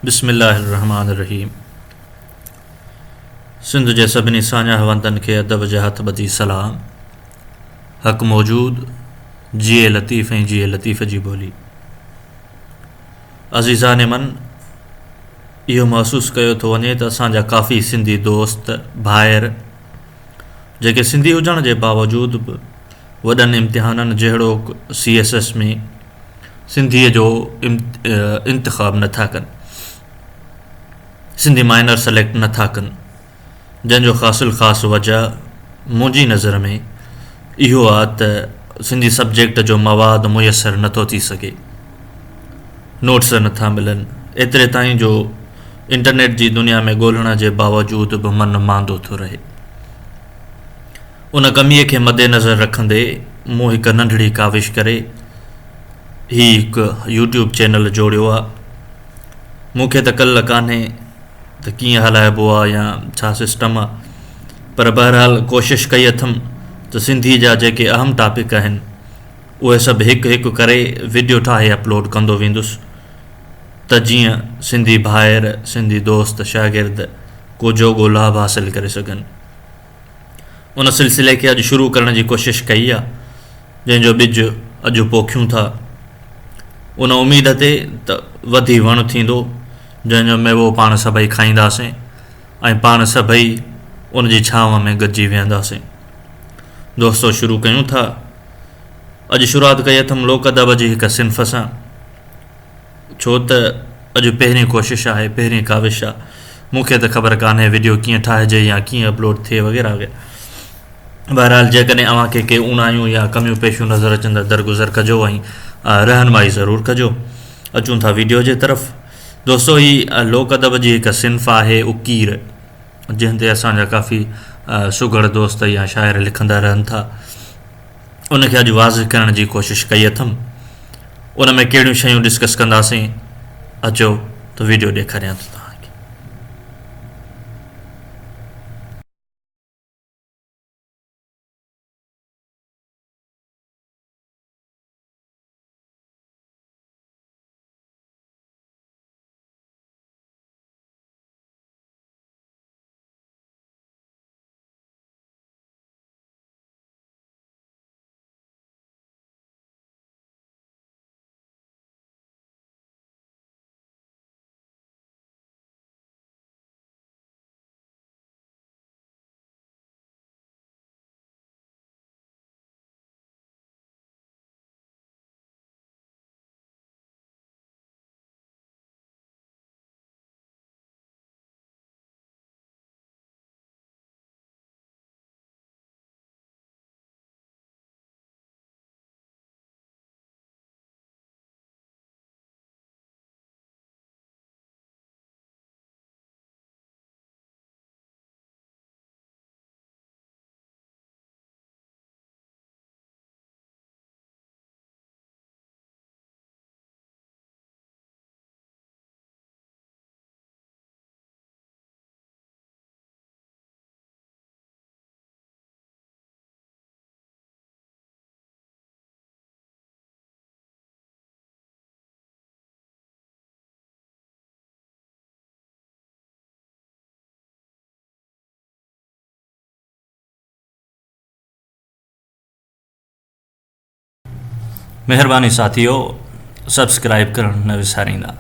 बिस्मिल्लाहिर्रहमानिर्रहीम। सिंध जे सभिनी साञा हवंदनि खे अदब जा हथ ॿधी सलाम। हक़ मौजूद जिए लतीफ़ ऐं जिए लतीफ़ जी ॿोली। अज़ीज़ान मन, इहो महसूसु कयो थो वञे त असांजा काफ़ी सिंधी दोस्त भाइर जेके सिंधी हुजण जे बावजूदु बि वॾनि इम्तिहाननि जहिड़ो CSS में सिंधीअ जो इंतिख़ाब नथा कनि, सिंधी माइनर सेलेक्ट नथा कनि, जंहिंजो ख़ासि वजह मुंहिंजी नज़र में इहो आहे त सिंधी सब्जेक्ट जो मवाद मुयसरु नथो थी सघे, नोट्स नथा मिलनि, एतिरे ताईं जो इंटरनेट जी दुनिया में ॻोल्हण जे बावजूदु बि मन मांदो थो रहे। उन कमीअ खे मद्देनज़र रखंदे मूं हिकु नंढड़ी काविश करे हिकु YouTube चैनल जोड़ियो आहे। मूंखे त कल्ह कान्हे त कीअं हलाइबो आहे या छा सिस्टम आहे, पर बहरहाल कोशिशि कई अथमि त सिंधी जा जेके अहम टॉपिक आहिनि उहे सभु हिकु हिकु करे वीडियो ठाहे अपलोड कंदो वेंदुसि त जीअं सिंधी भाइर सिंधी दोस्त शागिर्द को जोॻो लाभ हासिलु करे सघनि। उन सिलसिले खे अॼु शुरू करण जी कोशिशि कई आहे, जंहिंजो ॿिज अॼु पोखियूं था उन उमेद ते त वधी वण थींदो, जंहिंजो मेवो पाण सभई खाईंदासीं ऐं पाण सभई उन जी छांव में गॾिजी वेहंदासीं। दोस्तो, शुरू कयूं था। अॼु शुरूआति कई अथमि लोक अदब जी हिकु सिंफ़ सां, छो त अॼु पहिरीं कोशिशि आहे, पहिरीं काविश आहे। मूंखे त ख़बर कान्हे वीडियो कीअं ठाहिजे या कीअं अपलोड थिए वग़ैरह वग़ैरह। बहरहाल जेकॾहिं अव्हांखे के उणायूं या कमियूं पेशियूं नज़र अचनि त दरगुज़र कजो ऐं रहनुमाई ज़रूरु कजो। अचूं था वीडियो जे तरफ़। दोस्तो, ही लोक अदब जी हिकु सिंफ़ आहे उकीर, जंहिं ते असांजा काफ़ी सुघड़ दोस्त या शाइर लिखंदा रहनि था। उनखे अॼु वाज़िह करण जी कोशिशि कई अथमि। उन में कहिड़ियूं शयूं डिस्कस कंदासीं, अचो त वीडियो ॾेखारियां थो तव्हांखे। महिरबानी साथियो, सब्सक्राइब करणु न विसारींदा।